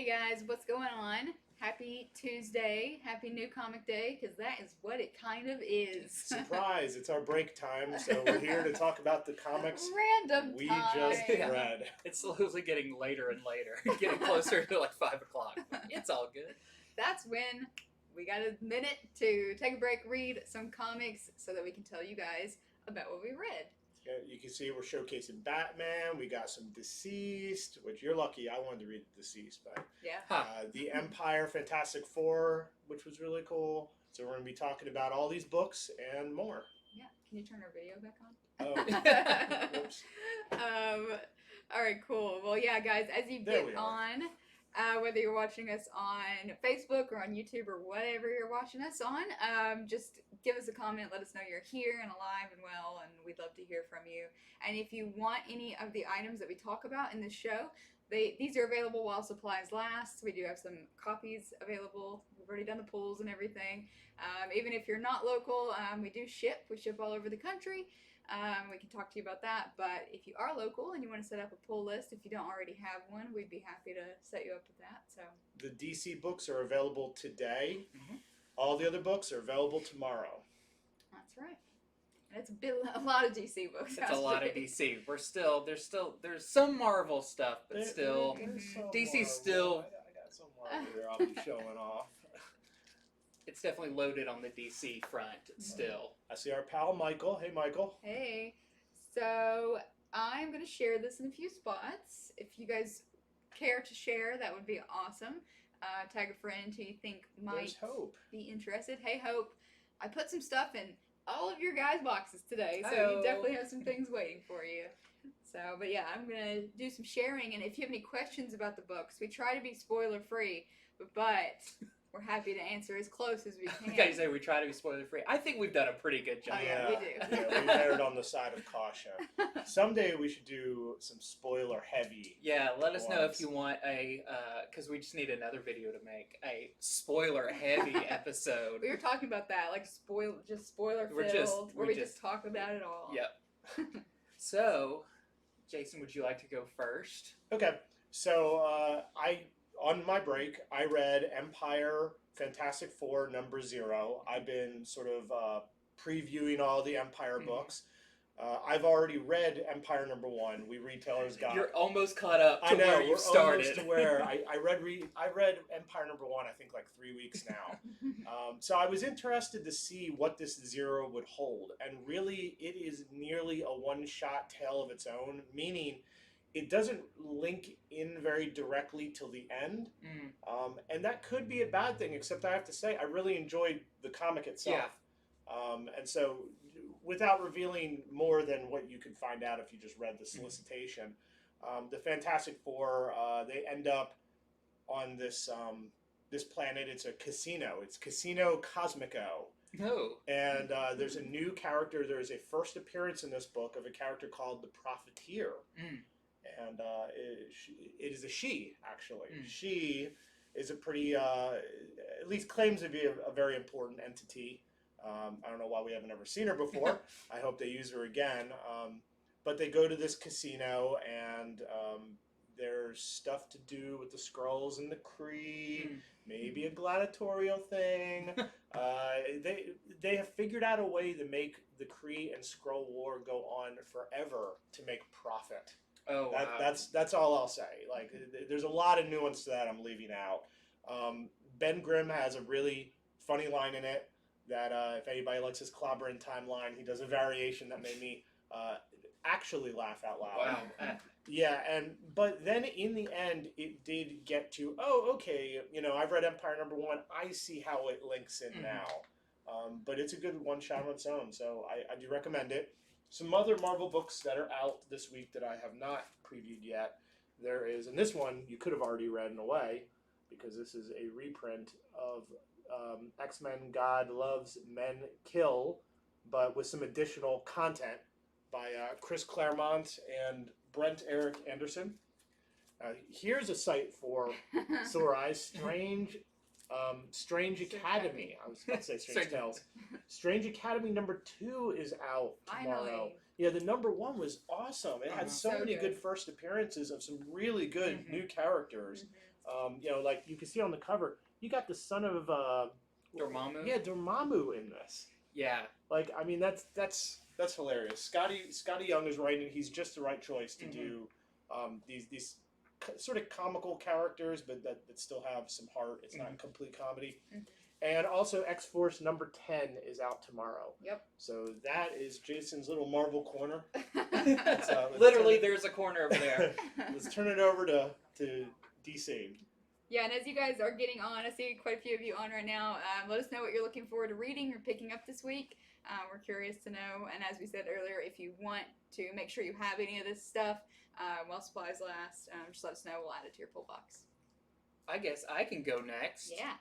Hey guys, what's going on? Happy Tuesday, happy new comic day, because that is what it kind of is. Surprise! It's our break time, so we're here to talk about the comics Random we time. just read. It's slowly getting later and later, getting closer to like 5 o'clock. It's all good. That's when we got a minute to take a break, read some comics, so that we can tell you guys about what we read. Yeah, you can see we're showcasing Batman. We got some DCeased, which you're lucky. I wanted to read DCeased, but Yeah. the Empyre Fantastic Four, which was really cool. So we're going to be talking about all these books and more. Yeah. Can you turn our video back on? Oh, whoops. All right, cool. Well, yeah, guys, as you There we get are. on, whether you're watching us on Facebook or on YouTube or whatever you're watching us on, just give us a comment. Let us know you're here and alive and well, and we'd love to hear from you. And if you want any of the items that we talk about in this show, these are available while supplies last. We do have some copies available. We've already done the pulls and everything. Even if you're not local, we do ship. We ship all over the country. We can talk to you about that. But if you are local and you want to set up a pull list, if you don't already have one, we'd be happy to set you up with that. So The DC books are available today. Mhm. All the other books are available tomorrow. that's right. And it's a lot of DC books. It's a lot of DC. There's some Marvel stuff, but still, There's some DC Marvel. still- I got some Marvel here I'll be showing off. it's definitely loaded on the DC front still. I see our pal Michael. Hey, Michael. Hey, so I'm going to share this in a few spots. If you guys care to share, that would be awesome. Tag a friend who you think might There's Hope. be interested. Hey, Hope, I put some stuff in all of your guys' boxes today, so Oh. you definitely have some things waiting for you. So, but yeah, I'm going to do some sharing, and if you have any questions about the books, we try to be spoiler-free, but we're happy to answer as close as we can. Like I say, we try to be spoiler free. I think we've done a pretty good job. Oh, yeah, we do. Yeah, we erred on the side of caution. Someday we should do some spoiler heavy. Yeah, let us know Once. if you want because we just need another video to make a spoiler heavy episode. We were talking about that, like spoiler We're filled, just- where we we just just- talk about it all. Yep. So, Jason, would you like to go first? Okay, so on my break, I read Empyre Fantastic Four #0. I've been sort of previewing all the Empyre Mhm. books. I've already read Empyre #1. We retailers got. You're almost caught up to I know where we're you started. almost to where I read Empyre #1. I think like 3 weeks now. So I was interested to see what this zero would hold, and really, it is nearly a one-shot tale of its own. Meaning, it doesn't link in very directly till the end, and that could be a bad thing. Except I have to say, I really enjoyed the comic itself. And so, without revealing more than what you could find out if you just read the solicitation, the Fantastic Four they end up on this this planet. It's a casino. It's Casino Cosmico. No. And there's a new character. There's a first appearance in this book of a character called the Profiteer. And it is a she, actually. She is a pretty, at least claims to be a very important entity. I don't know why we haven't ever seen her before. I hope they use her again. But they go to this casino, and there's stuff to do with the Skrulls and the Kree, maybe a gladiatorial thing. They have figured out a way to make the Kree and Skrull war go on forever to make profit. Oh, wow. That's all I'll say. Like, there's a lot of nuance to that I'm leaving out. Ben Grimm has a really funny line in it that if anybody likes his clobbering timeline, he does a variation that made me actually laugh out loud. Wow. Yeah, but then in the end, it did get to, oh, okay, I've read Empyre #1. I see how it links in now. But it's a good one shot on its own, so I do recommend it. Some other Marvel books that are out this week that I have not previewed yet. There is, and this one you could have already read in a way, because this is a reprint of X-Men God Loves Men Kill, but with some additional content by Chris Claremont and Brent Eric Anderson. Here's a site for sore eyes. Strange Academy. I was about to say Strange Tales. Strange Academy #2 is out tomorrow. Finally. Yeah, the #1 was awesome. It had so So many good. good first appearances of some really good new characters. You know, like you can see on the cover, you got the son of Dormammu? Yeah, Dormammu in this. Yeah. Like, I mean, that's hilarious. Scotty Young is writing. He's just the right choice to do these sort of comical characters, but that still have some heart. It's not complete comedy. And also, X-Force number 10 is out tomorrow. Yep. So that is Jason's little Marvel corner. Literally, there's a corner over there. Let's turn it over to DCeased. Yeah, and as you guys are getting on, I see quite a few of you on right now. Let us know what you're looking forward to reading or picking up this week. We're curious to know. And as we said earlier, if you want to make sure you have any of this stuff while supplies last, just let us know. We'll add it to your pull box. I guess I can go next. Yeah.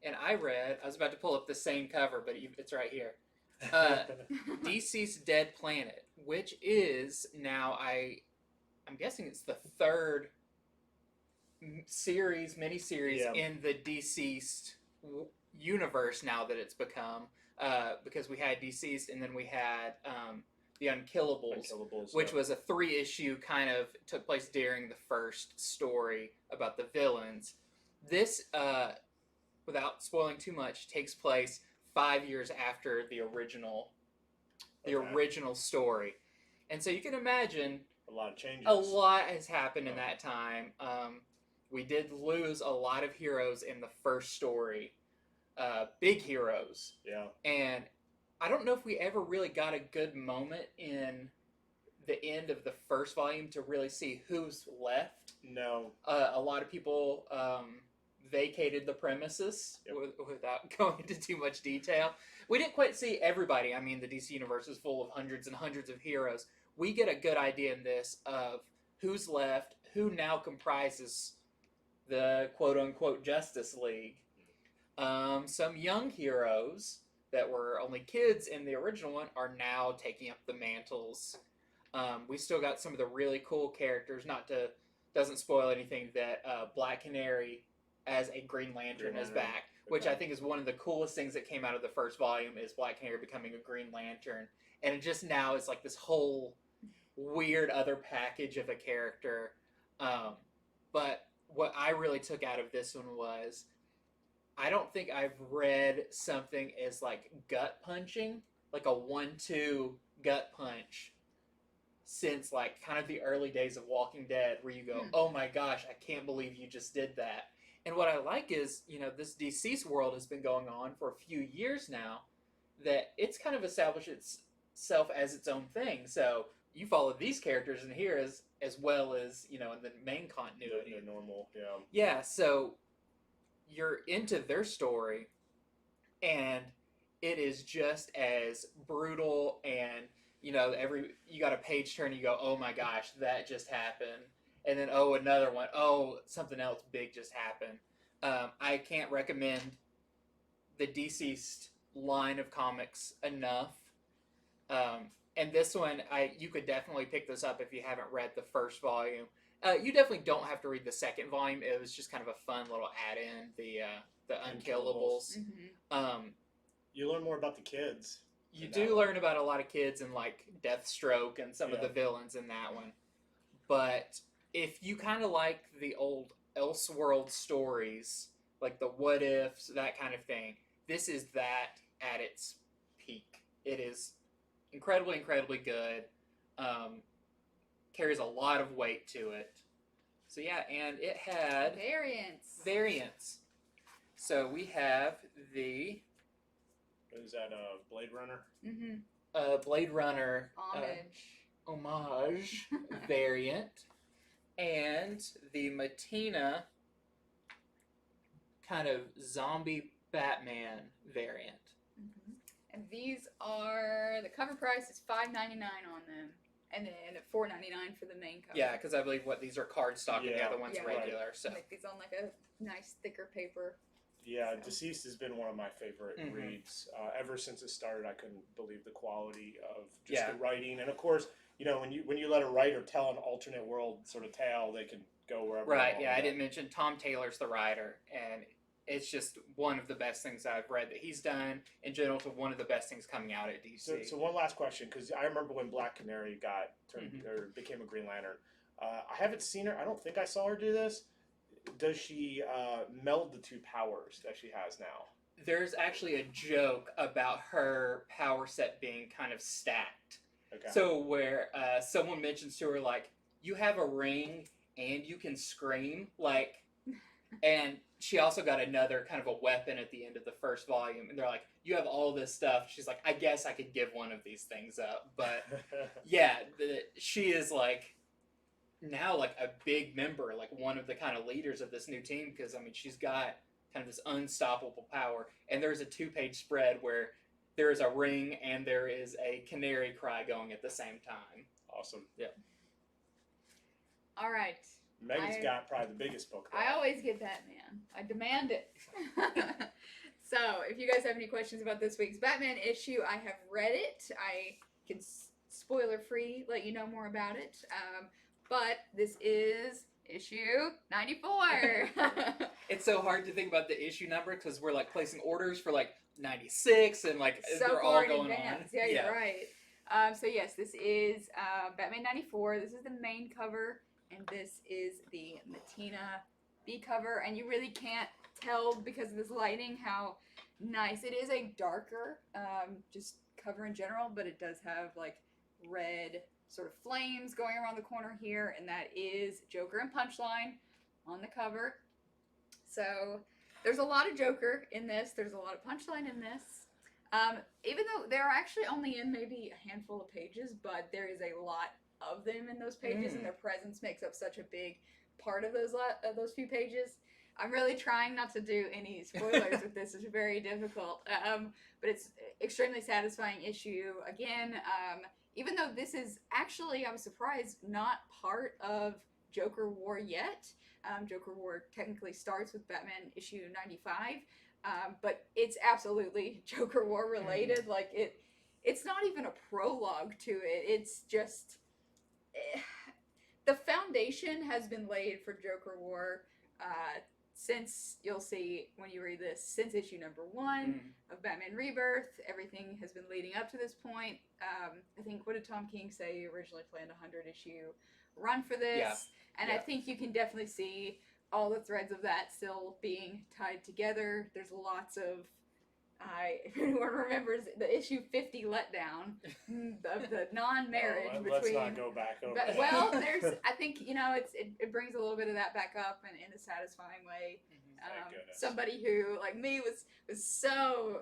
And I was about to pull up the same cover, but it's right here. DCeased Dead Planet, which is now, I'm guessing it's the third miniseries in the DCeased universe now that it's become, because we had DCeased and then we had the Unkillables, which was a 3-issue kind of took place during the first story about the villains. This, without spoiling too much, takes place 5 years after the original story, and so you can imagine a lot of changes. A lot has happened in that time. We did lose a lot of heroes in the first story, big heroes. Yeah. And I don't know if we ever really got a good moment in the end of the first volume to really see who's left. No. A lot of people vacated the premises without going into too much detail. We didn't quite see everybody. I mean, the DC universe is full of hundreds and hundreds of heroes. We get a good idea in this of who's left, who now comprises the quote-unquote Justice League. Some young heroes that were only kids in the original one are now taking up the mantles. We still got some of the really cool characters. Doesn't spoil anything that Black Canary as a Green Lantern is back, which I think is one of the coolest things that came out of the first volume is Black Canary becoming a Green Lantern. And it just now is like this whole weird other package of a character. But what I really took out of this one was I don't think I've read something as like gut punching, like a 1-2 gut punch, since like kind of the early days of Walking Dead, where you go, oh my gosh, I can't believe you just did that. And what I like is, this DCeased world has been going on for a few years now, that it's kind of established itself as its own thing. So you follow these characters in here as well as, in the main continuity. The normal, yeah. Yeah, so you're into their story, and it is just as brutal, and, you got a page turn, you go, oh my gosh, that just happened. And then, another one. Something else big just happened. I can't recommend the DCeased line of comics enough. And this one, you could definitely pick this up if you haven't read the first volume. You definitely don't have to read the second volume. It was just kind of a fun little add-in, the Unkillables. You learn more about the kids. You do learn about a lot of kids and like Deathstroke and some of the villains in that one. But if you kind of like the old Elseworld stories, like the what ifs, that kind of thing, this is that at its peak. It is incredibly, incredibly good. Carries a lot of weight to it. So yeah, and it had variants. So we have the is that Blade Runner? Blade Runner homage variant, and the Matina kind of zombie Batman variant. And these are, the cover price is $5.99 on them, and then $4.99 for the main cover. Yeah, because I believe these are cardstock and the other one's regular. Right. So make these on like a nice thicker paper. Yeah, DCeased has been one of my favorite reads. Ever since it started, I couldn't believe the quality of just the writing. And of course, when you let a writer tell an alternate world sort of tale, they can go wherever. Right. Yeah, I didn't mention Tom Taylor's the writer, and it's just one of the best things I've read that he's done. In general, to one of the best things coming out at DC. So one last question, because I remember when Black Canary got turned or became a Green Lantern. I haven't seen her. I don't think I saw her do this. does she meld the two powers that she has now? There's actually a joke about her power set being kind of stacked. Okay. So where someone mentions to her like, you have a ring and you can scream, like, and she also got another kind of a weapon at the end of the first volume, and they're like, you have all this stuff. She's like, I guess I could give one of these things up, but yeah, she is like now like a big member, like one of the kind of leaders of this new team, because I mean she's got kind of this unstoppable power, and there's a 2-page spread where there is a ring and there is a canary cry going at the same time. Awesome. Yeah. All right. Megan's got probably the biggest book. I always get Batman. I demand it. So, if you guys have any questions about this week's Batman issue, I have read it. I can spoiler-free let you know more about it. But this is issue 94. It's so hard to think about the issue number because we're like placing orders for like 96 and like so they're all far in going advance. on. Yeah, you're right. So yes, this is Batman 94. This is the main cover, and this is the Matina B cover. And you really can't tell because of this lighting how nice it is. A darker just cover in general, but it does have like red sort of flames going around the corner here, and that is Joker and Punchline on the cover. So there's a lot of Joker in this. There's a lot of Punchline in this. Even though they're actually only in maybe a handful of pages, but there is a lot of them in those pages, and their presence makes up such a big part of those few pages. I'm really trying not to do any spoilers with this. It's very difficult, but it's extremely satisfying issue. Again, even though this is actually, I was surprised, not part of Joker War yet. Joker War technically starts with Batman issue 95, but it's absolutely Joker War related. Like it's not even a prologue to it. It's just the foundation has been laid for Joker War since, you'll see when you read this, since issue number 1 of Batman Rebirth. Everything has been leading up to this point. I think, what did Tom King say? He originally planned a 100-issue run for this. Yeah. And I think you can definitely see all the threads of that still being tied together. There's lots of, if anyone remembers, the issue 50 letdown of the non-marriage between... Let's not go back over But, that. well, there's, I think, it brings a little bit of that back up in a satisfying way. Thank goodness. Somebody who, like me, was so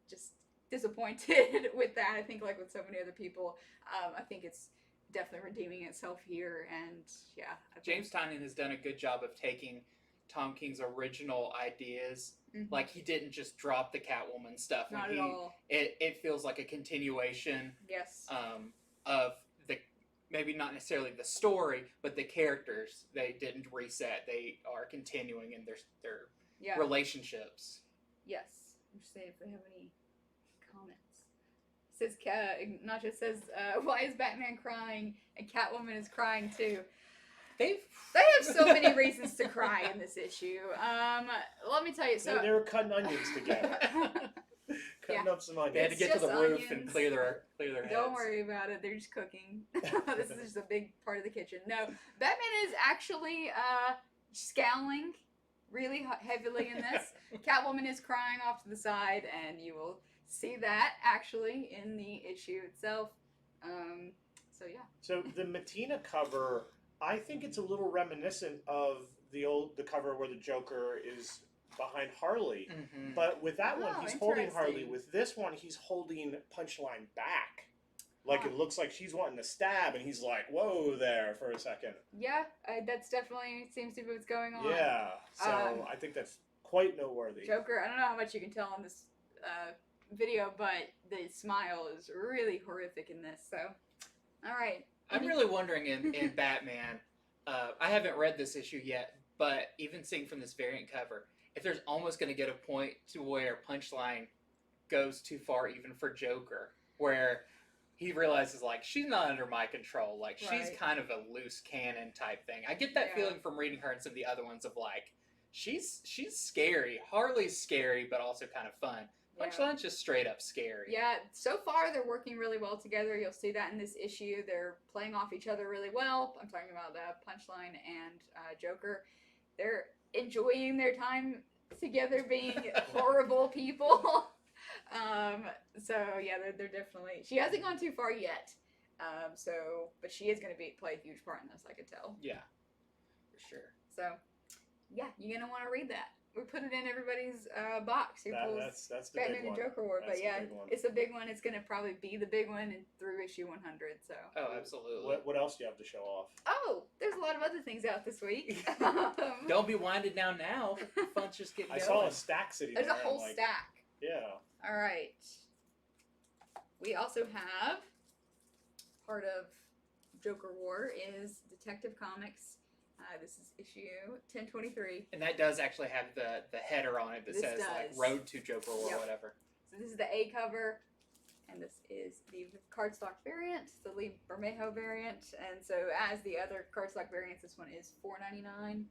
just disappointed with that. I think, like with so many other people, I think it's definitely redeeming itself here. And yeah, James Tynion has done a good job of taking Tom King's original ideas. Like, he didn't just drop the Catwoman stuff. Not at all. It feels like a continuation. Yes. Of the, maybe not necessarily the story, but the characters. They didn't reset. They are continuing in their relationships. Yes. I'm just saying if we have any comments. Says Nacho says, why is Batman crying and Catwoman is crying too? They have so many reasons to cry in this issue. Let me tell you. So they were cutting onions together. Cutting up some onions. They had to get to the roof and clear their heads. Don't worry about it. They're just cooking. This is just a big part of the kitchen. No, Batman is actually scowling really heavily in this. Catwoman is crying off to the side, and you will see that actually in the issue itself. So yeah. So the Matina cover, I think it's a little reminiscent of the cover where the Joker is behind Harley. But with that one, he's holding Harley. With this one, he's holding Punchline back. Like, it looks like she's wanting to stab, and he's like, whoa there for a second. Yeah, that's definitely seems to be what's going on. Yeah, so I think that's quite noteworthy. Joker, I don't know how much you can tell on this video, but the smile is really horrific in this, so. All right. I'm really wondering in Batman, I haven't read this issue yet, but even seeing from this variant cover, if there's almost going to get a point to where Punchline goes too far even for Joker, where he realizes, like, she's not under my control. Like, she's kind of a loose cannon type thing. I get that feeling from reading her and some of the other ones of, like, she's scary. Harley's scary, but also kind of fun. Punchline's just straight up scary. Yeah, so far they're working really well together. You'll see that in this issue. They're playing off each other really well. I'm talking about Punchline and Joker. they're enjoying their time together being horrible people. So yeah, they're definitely. She hasn't gone too far yet. But she is going to play a huge part in this. I could tell. Yeah, for sure. So, yeah, you're gonna want to read that. We put it in everybody's box. That's the Batman big and one. Joker War, That's but yeah, the big one. it's a big one. It's gonna probably be the big one through issue 100. So. Oh, absolutely. What else do you have to show off? Oh, there's a lot of other things out this week. Don't be winded down now. The fun's just getting I going. saw a stack sitting There's there. a whole I'm like, stack. Yeah. All right. We also have part of Joker War is Detective Comics. This is issue 1023. And that does actually have the header on it that This says like does. Road to Joker or Yep. whatever. So this is the A cover, and this is the cardstock variant, the Lee Bermejo variant. And so as the other cardstock variants, this one is $4.99.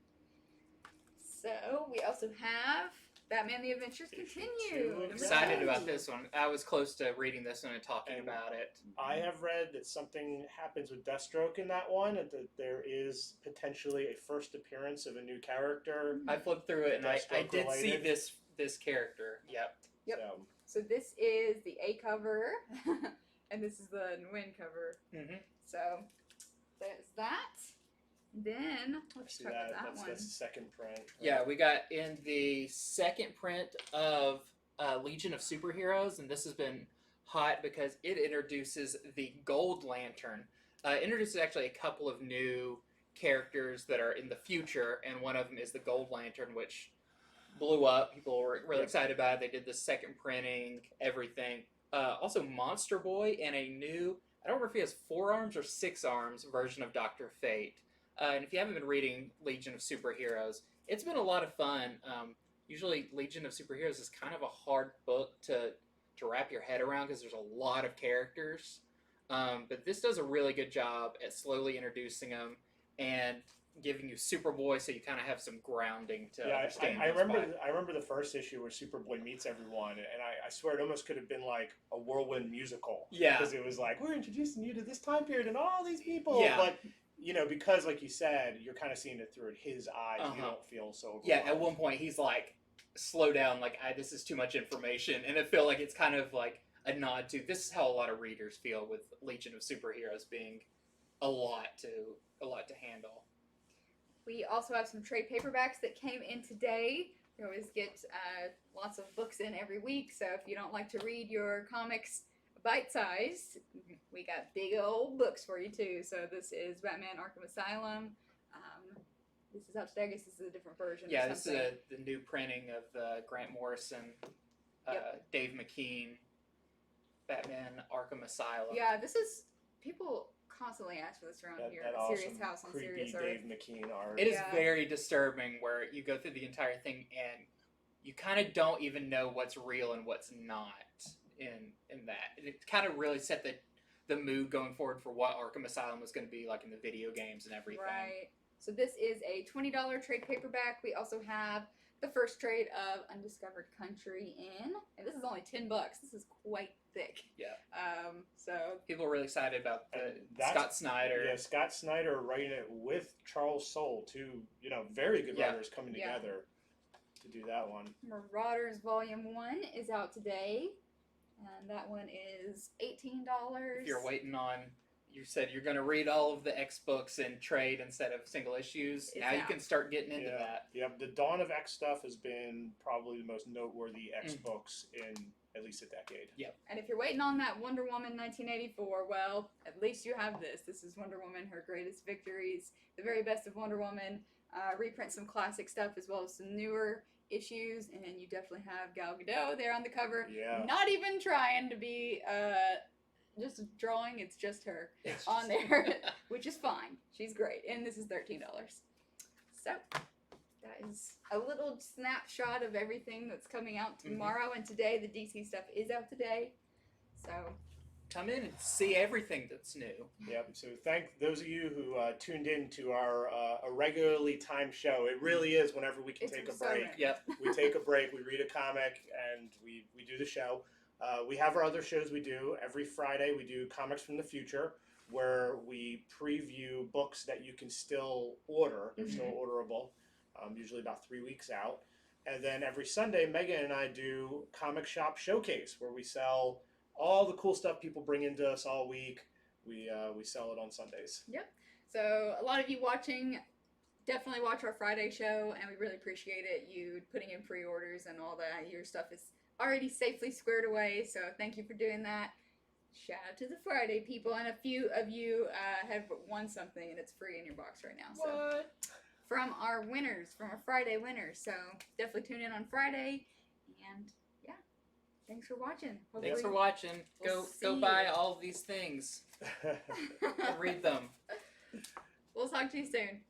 So we also have Batman: The Adventures Issue Continue. 2. Number Excited 2. about this one. I was close to reading this one and talking And about it. I have read that something happens with Deathstroke in that one, and that there is potentially a first appearance of a new character. I flipped through it and I Deathstroke did see related. this character. Yep. Yep. So, So this is the A cover, and this is the Nguyen cover. Mm-hmm. So there's that. Then I let's see talk about that. that one. That's the second print. Yeah, we got in the second print of Legion of Superheroes, and this has been hot because it introduces the Gold Lantern. Introduces actually a couple of new characters that are in the future, and one of them is the Gold Lantern, which blew up. People were really excited about it. They did the second printing, everything. Also, Monster Boy and a new, I don't remember if he has 4 arms or 6 arms version of Dr. Fate. And if you haven't been reading Legion of Superheroes, it's been a lot of fun. Usually, Legion of Superheroes is kind of a hard book to wrap your head around because there's a lot of characters. But this does a really good job at slowly introducing them and giving you Superboy, so you kind of have some grounding to understand. I those remember. by. I remember the first issue where Superboy meets everyone, and I swear it almost could have been like a whirlwind musical. Yeah. Because it was like, we're introducing you to this time period and all these people. Yeah. But because like you said, you're kind of seeing it through his eyes. You don't feel so. Yeah, overwhelmed. at one point he's like, slow down, like, this is too much information. And I feel like it's kind of like a nod to, this is how a lot of readers feel with Legion of Superheroes being a lot to handle. We also have some trade paperbacks that came in today. We always get lots of books in every week, so if you don't like to read your comics bite-sized, we got big old books for you too. So this is Batman Arkham Asylum. This is out today. I guess this is a different version. Yeah, or this is something. the new printing of the Grant Morrison, Dave McKean, Batman Arkham Asylum. Yeah, this is people constantly ask for this around here That at awesome, Serious House on creepy Serious Earth. Dave McKean art. It is Yeah. very disturbing where you go through the entire thing and you kind of don't even know what's real and what's not in that. It kind of really set the mood going forward for what Arkham Asylum was going to be like in the video games and everything. Right. So this is a $20 trade paperback. We also have the first trade of Undiscovered Country in, and this is only $10. This is quite thick. Yeah. So People are really excited about And that's- Scott Snyder. Yeah, Scott Snyder writing it with Charles Soule, two very good Yeah. writers coming Yeah. together to do that one. Marauders Volume 1 is out today, and that one is $18. If you're waiting on, you said you're going to read all of the X books in trade instead of single issues. It's now you out. can start getting into that. Yeah, the Dawn of X stuff has been probably the most noteworthy X books in at least a decade. And if you're waiting on that Wonder Woman 1984, well, at least you have this. This is Wonder Woman, Her Greatest Victories, the very best of Wonder Woman. Reprint some classic stuff as well as some newer issues, and you definitely have Gal Gadot there on the cover. Yeah. Not even trying to be just a drawing, it's just her It's on just- there, which is fine. She's great, and this is $13. So that is a little snapshot of everything that's coming out tomorrow and today. The DC stuff is out today, so Come in and see everything that's new. Yep. So thank those of you who tuned in to our irregularly timed show. It really is whenever we can It's take a so break. random. Yep. We take a break, we read a comic, and we do the show. We have our other shows we do. Every Friday we do Comics from the Future, where we preview books that you can still order. They're still orderable. usually about 3 weeks out. And then every Sunday, Megan and I do Comic Shop Showcase, where we sell all the cool stuff people bring into us all week. We sell it on Sundays. Yep. So a lot of you watching, definitely watch our Friday show, and we really appreciate it. You putting in pre-orders and all that. Your stuff is already safely squared away, so thank you for doing that. Shout out to the Friday people, and a few of you have won something, and it's free in your box right now. So What? from our winners, from our Friday winners. So definitely tune in on Friday, and yeah, thanks for watching. Thanks for watching. we'll Go see buy you. all of these things. Read them. We'll talk to you soon.